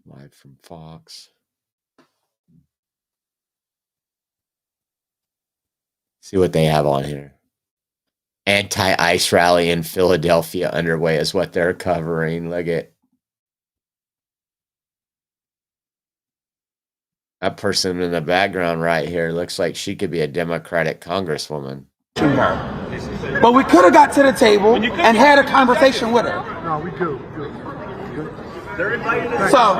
Live from Fox. See what they have on here. Anti-ICE rally in Philadelphia underway is what they're covering. Look at that person in the background right here. Looks like she could be a Democratic congresswoman. But we could have got to the table and had a conversation with her. No, we do. So,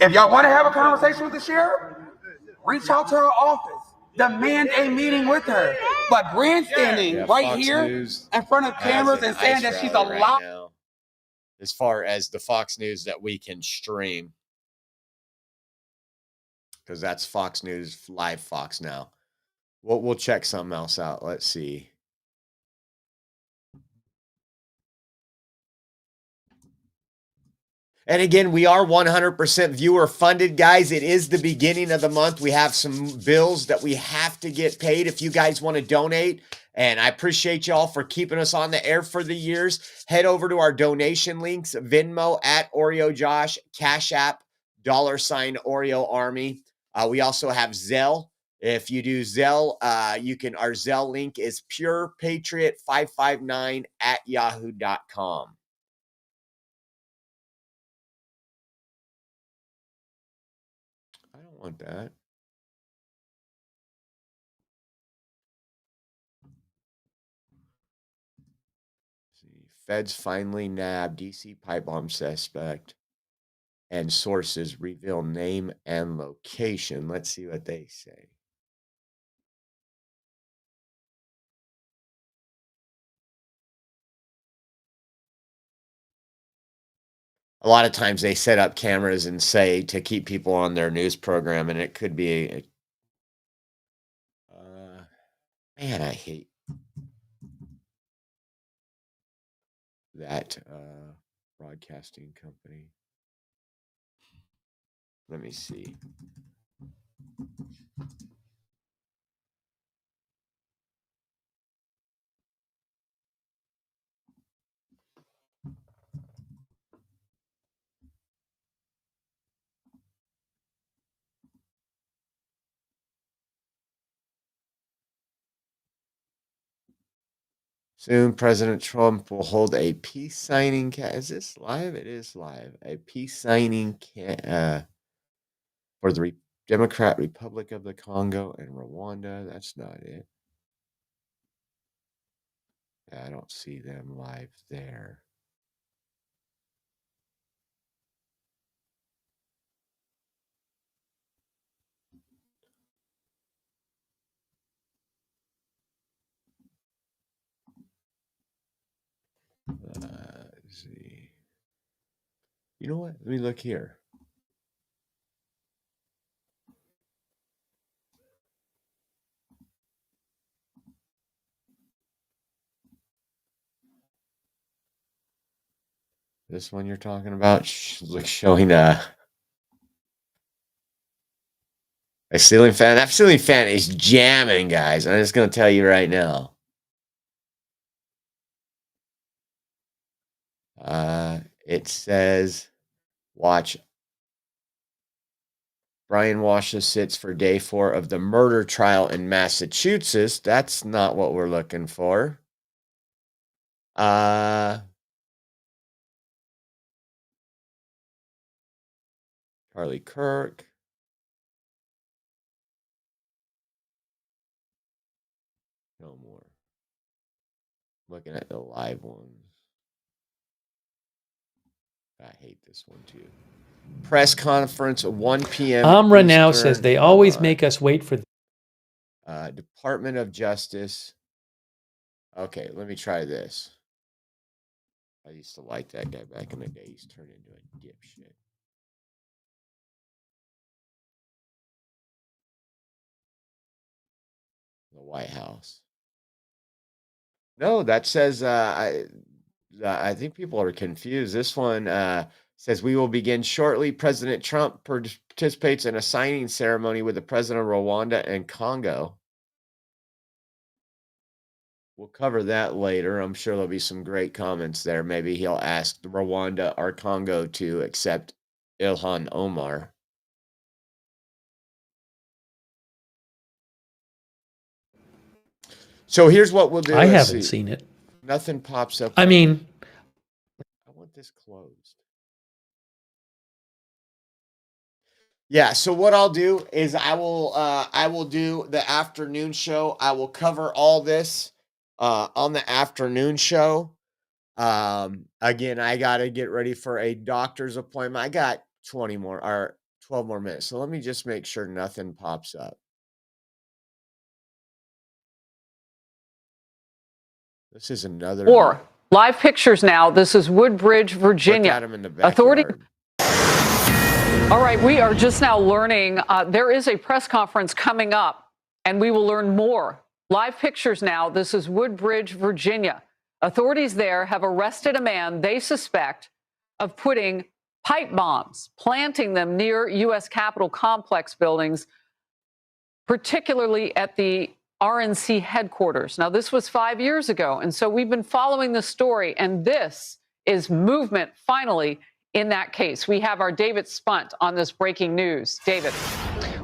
if y'all want to have a conversation with the sheriff, reach out to her office. Demand a meeting with her. But grandstanding right Fox here News in front of cameras and saying that she's a lot. Right, as far as the Fox News that we can stream, because that's Fox News, live Fox now. We'll check something else out. Let's see. And again, we are 100% viewer funded, guys. It is the beginning of the month. We have some bills that we have to get paid if you guys want to donate. And I appreciate y'all for keeping us on the air for the years. Head over to our donation links, Venmo at Oreo Josh, Cash App, $ Oreo Army. We also have Zelle. If you do Zelle, our Zelle link is purepatriot559@yahoo.com. I don't want that. Feds finally nab DC pipe bomb suspect, and sources reveal name and location. Let's see what they say. A lot of times they set up cameras and say to keep people on their news program, and it could be man, I hate that broadcasting company. Let me see. Soon, President Trump will hold a peace signing. Is this live? It is live. A peace signing for the Democratic Republic of the Congo and Rwanda. That's not it. I don't see them live there. Let's see. You know what? Let me look here. This one you're talking about showing a ceiling fan. That ceiling fan is jamming, guys. I'm just going to tell you right now. It says, watch. Brian Washa sits for day 4 of the murder trial in Massachusetts. That's not what we're looking for. Charlie Kirk. No more. Looking at the live ones. I hate this one too. Press conference, 1 p.m. Amra now says they always make us wait for. Department of Justice. Okay, let me try this. I used to like that guy back in the day. He's turned into a dipshit. The White House. No, that says I think people are confused. This one says we will begin shortly. President Trump participates in a signing ceremony with the president of Rwanda and Congo. We'll cover that later. I'm sure there'll be some great comments there. Maybe he'll ask Rwanda or Congo to accept Ilhan Omar. So here's what we'll do. I haven't seen it. Nothing pops up. I mean, I want this closed. Yeah, so what I'll do is I will do the afternoon show. I will cover all this on the afternoon show. Again, I got to get ready for a doctor's appointment. I got 12 more minutes. So let me just make sure nothing pops up. This is another. Or live pictures now. This is Woodbridge, Virginia. Look at him in the backyard. All right, we are just now learning there is a press conference coming up, and we will learn more. Live pictures now. This is Woodbridge, Virginia. Authorities there have arrested a man they suspect of putting pipe bombs, planting them near U.S. Capitol complex buildings, particularly at the RNC headquarters. Now, this was 5 years ago, and so we've been following the story, and this is movement finally in that case. We have our David Spunt on this breaking news. David.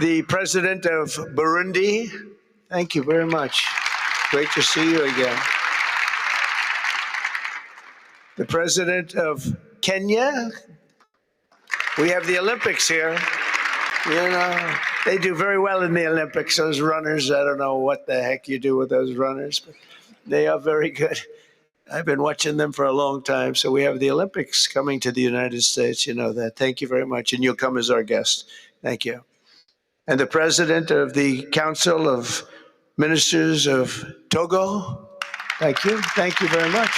The President of Burundi, thank you very much. Great to see you again. The President of Kenya. We have the Olympics here. You know, they do very well in the Olympics, those runners. I don't know what the heck you do with those runners, but they are very good. I've been watching them for a long time. So we have the Olympics coming to the United States. You know that. Thank you very much. And you'll come as our guest. Thank you. And the President of the Council of Ministers of Togo. Thank you. Thank you very much.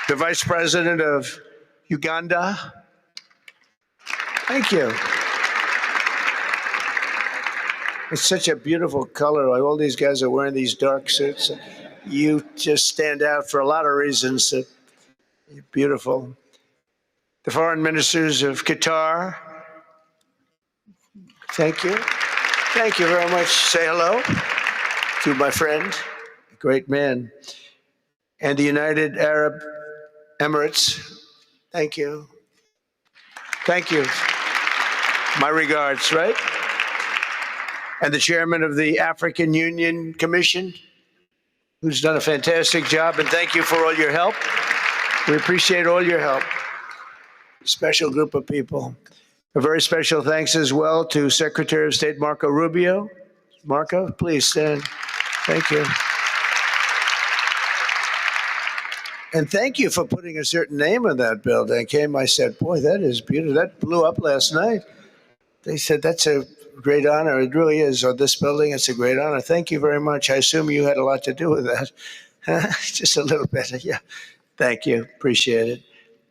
The Vice President of Uganda. Thank you. It's such a beautiful color. All these guys are wearing these dark suits. You just stand out for a lot of reasons. You're beautiful. The Foreign Ministers of Qatar. Thank you. Thank you very much. Say hello to my friend, a great man. And the United Arab Emirates. Thank you. Thank you. My regards, right? And the chairman of the African Union Commission, who's done a fantastic job, and thank you for all your help. We appreciate all your help. Special group of people. A very special thanks as well to Secretary of State Marco Rubio. Marco, please stand. Thank you. And thank you for putting a certain name on that building. I said, boy, that is beautiful. That blew up last night. They said, that's a great honor. It really is. On this building, it's a great honor. Thank you very much. I assume you had a lot to do with that. Just a little bit. Yeah. Thank you. Appreciate it.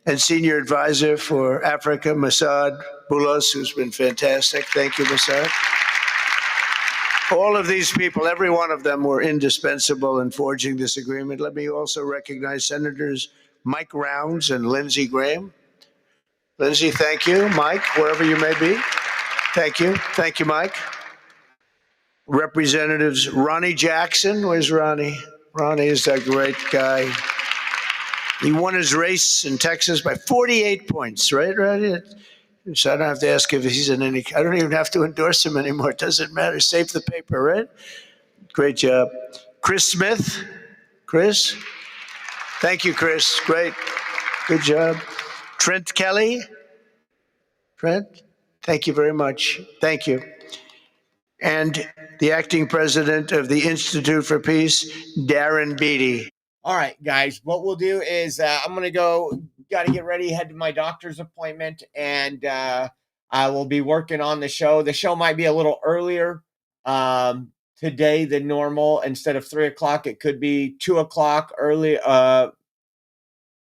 And Senior Advisor for Africa, Masad Boulos, who's been fantastic. Thank you, Masad. All of these people, every one of them were indispensable in forging this agreement. Let me also recognize Senators Mike Rounds and Lindsey Graham. Lindsey, thank you. Mike, wherever you may be. Thank you. Thank you, Mike. Representatives Ronnie Jackson. Where's Ronnie? Ronnie is a great guy. He won his race in Texas by 48 points, right, Ronnie? So I don't have to ask if he's in any, I don't even have to endorse him anymore. It doesn't matter. Save the paper, right? Great job. Chris Smith. Chris. Thank you, Chris. Great. Good job. Trent Kelly. Trent. Thank you very much. Thank you. And the acting president of the Institute for Peace, Darren Beatty. All right, guys, what we'll do is I'm going to go, got to get ready, head to my doctor's appointment, and I will be working on the show. The show might be a little earlier today than normal. Instead of 3 o'clock, it could be 2 o'clock early, an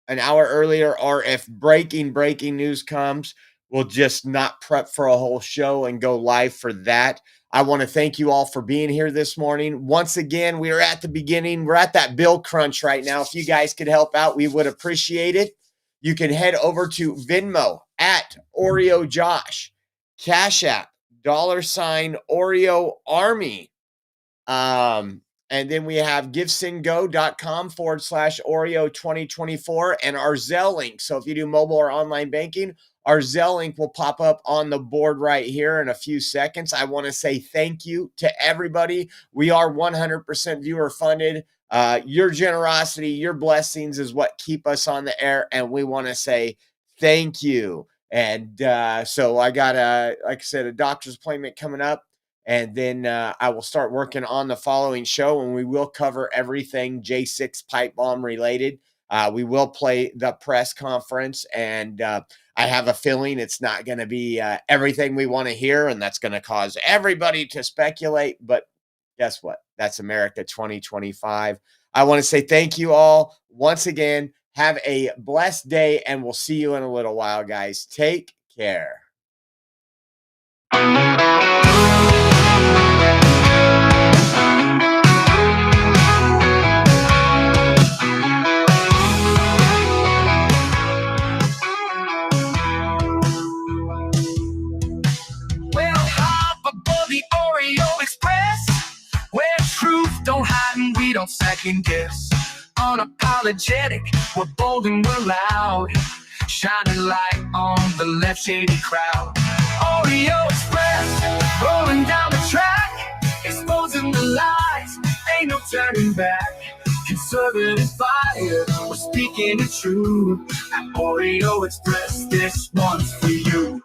hour earlier, or if breaking news comes, we'll just not prep for a whole show and go live for that. I want to thank you all for being here this morning. Once again, we are at the beginning. We're at that bill crunch right now. If you guys could help out, we would appreciate it. You can head over to Venmo at Oreo Josh, Cash App, $Oreo Army. And then we have givesendgo.com/Oreo 2024 and our Zelle link. So if you do mobile or online banking, our Zelle link will pop up on the board right here in a few seconds. I want to say thank you to everybody. We are 100% viewer funded. Your generosity, your blessings is what keep us on the air, and we want to say thank you. And so I got, like I said, a doctor's appointment coming up, and then I will start working on the following show, and we will cover everything J6 pipe bomb related. We will play the press conference, and I have a feeling it's not going to be everything we want to hear, and that's going to cause everybody to speculate. But guess what? That's America 2025. I want to say thank you all once again. Have a blessed day, and we'll see you in a little while, guys. Take care. Oreo Express, where truth don't hide and we don't second guess. Unapologetic, we're bold and we're loud, shining light on the left shady crowd. Oreo Express, rolling down the track, exposing the lies, ain't no turning back. Conservative fire, we're speaking the truth. At Oreo Express, this one's for you.